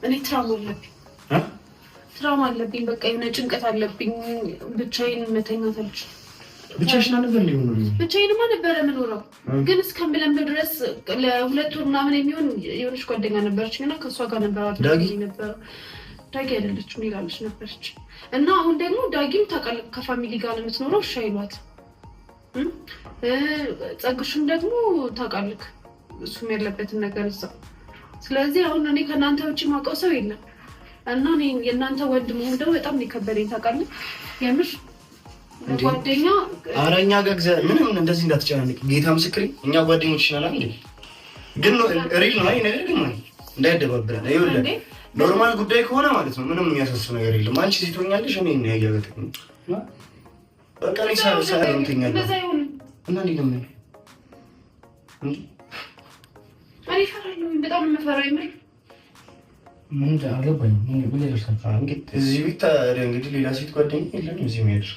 እኔ ትራውማ አለብኝ። በቃ የሆነ ጭንቀት አለብኝ። ብቻዬን መተኛት አልችልም። ብቻሽን ነበር ሊሆን ብቻዬንማ ነበረ የምኖረው፣ ግን እስከምለምድ ድረስ ለ2 ወር ምናምን የሚሆን የሆነች ጓደኛ ነበረችኝ እና ከእሷ ጋር ነበር ነበረው። ዳጊ አይደለችም ይላለች ነበረች እና አሁን ደግሞ ዳጊም ታውቃለህ ከፋሚሊ ጋር ነው የምትኖረው። እሺ አይሏት ጸግሹም ደግሞ ታውቃለህ እሱም ያለበትን ነገር እዛ። ስለዚህ አሁን እኔ ከእናንተ ውጭ ማውቀው ሰው የለም እና እኔ የእናንተ ወንድ መሆን ደግሞ በጣም ነው የከበደኝ ታውቃለህ። የምር ጓደኛ አረኛ ገግዘ ምንም እንደዚህ እንዳትጨናነቅ ጌታ ምስክሬ፣ እኛ ጓደኞች ነን አይደል? ግን ሪል ነው ነገር ግን እንዳይደባበረን አይወለ ኖርማል ጉዳይ ከሆነ ማለት ነው ምንም የሚያሳስብ ነገር የለም። አንቺ ሲቶኛለሽ እኔ ነው ያያገጠኝ በቃ ላይ ሳይሆንተኛል እና እንዴ ነው እኔ ፈራለሁ፣ በጣም የምፈራው ይመር ምን አገባኝ ምን ብለሽ ታውቃለህ? እንግዲህ እዚህ ቤት እንግዲህ ሌላ ሴት ጓደኛ የለም እዚህ የሚያድር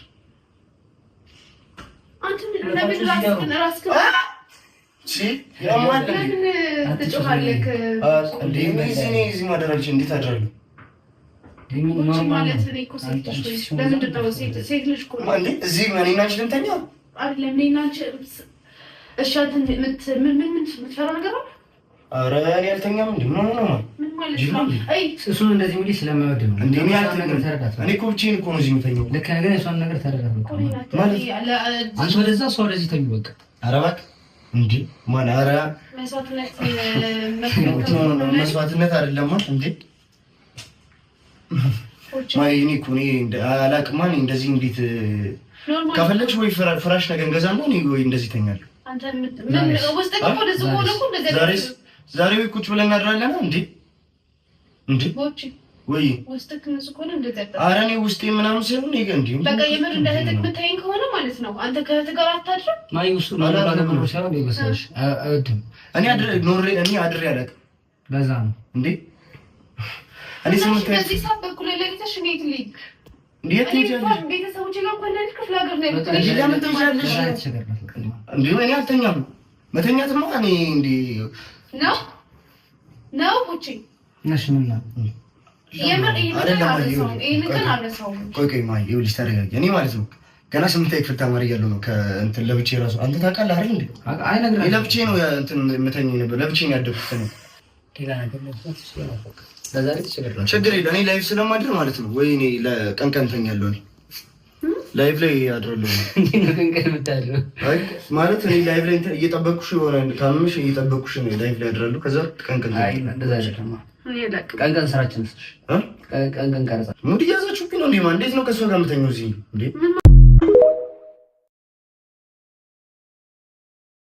አንተ ለምን ራስክ ያማል ትጮኻለህ? እንዴ እዚህ ማደራለች እንዴት አደረገ? ማለት እኔ እኮ ለምንድን ነው ሴት ልጅ እኮ እንዴ እዚህ እኔና አንቺ ልንተኛ አይደለም? እኔና አንቺ እሺ ምን የምትፈራ ነገር አለ? ኧረ እኔ አልተኛም። እንዴ ምን ነው ማለት ነው? አይ እሱን እንደዚህ ሙሉ ስለማይወድ ነው እንዴ እኔ አልተኛም። እኔ እኮ ብቻዬን እኮ ነው እዚህ የምተኛው። ልክ ነገር እሷን ነገር ተረጋጋ ማለት አንተ ወደዛ እሷ ወደዚህ ተኙ በቃ። ኧረ እባክህ እንዴ ማን ኧረ መስዋዕትነት አይደለም እንዴ ማይኒ ኩኒ አላቅም። ማን እንደዚህ እንዴት ከፈለግሽ ወይ ፍራሽ ነገር እንገዛና ወይ እንደዚህ ተኛለሁ። አንተ ምን ወስጠኝ እኮ ደስ ሆነ እኮ እንደዚህ ዛሬ ወይ ቁጭ ብለን እናድራለን እንዴ ቦቺ ወይ ወስጠኝ እነሱ እኮ ነው እንደዚህ አጣ። ኧረ እኔ ውስጤ ምናምን ሳይሆን ይገ እንዴ በቃ የምር እንደህተክ ብታይኝ ከሆነ ማለት ነው አንተ ከእህት ጋር አታድርም። ማይ ውስጡ ነው ሳይሆን ይመስልሽ አይደለም። እኔ አድሬ አላውቅም። በዛ ነው እንዴ እኔ ስምንት ከዚህ ሰዓት በኩል ለሊትሽ እንዴት ልጅ እንዴት ትሄጃለሽ? ቤተሰቦቼ ጋር ኮለልሽ ክፍለ ሀገር ነው እንዴ ለምን ትሄጃለሽ? እንዴ እኔ አልተኛም። መተኛትማ እኔ እንዴ ነው ቦቼ ነሽና የምር ቆይ ማይ ይኸውልሽ ተረጋጊ። እኔ ማለት ነው ገና 8ኛ ክፍል ተማሪ እያለሁ ነው ከእንትን ለብቻዬ ራሱ አንተ ታውቃለህ አይደል እንዴ? አይ ነገር ለብቻዬ ነው እንትን የምተኛው ነበር። ለብቻዬ ነው ያደኩት ነው። ሌላ ነገር ነው ለዛሬ ችግር የለም። እኔ ላይፍ ስለማድር ማለት ነው ወይ እኔ ለቀን ቀን ተኛለሁ። እኔ ላይፍ ላይ አድራለሁ አይ ማለት እኔ ላይፍ ላይ እየጠበቅኩሽ ይሆናል። ካምሽ እየጠበቅኩሽ ነው ላይፍ ላይ አድራለሁ። ከዛ ቀን ቀን አይ እንደዛ አይደለም። ቀን ቀን ስራችን ነሽ ቀን ቀን ቀረጻ ሙድ ያዛችሁ ግን እንዴ እንዴት ነው ከሷ ጋር የምተኛው እዚህ እንዴ?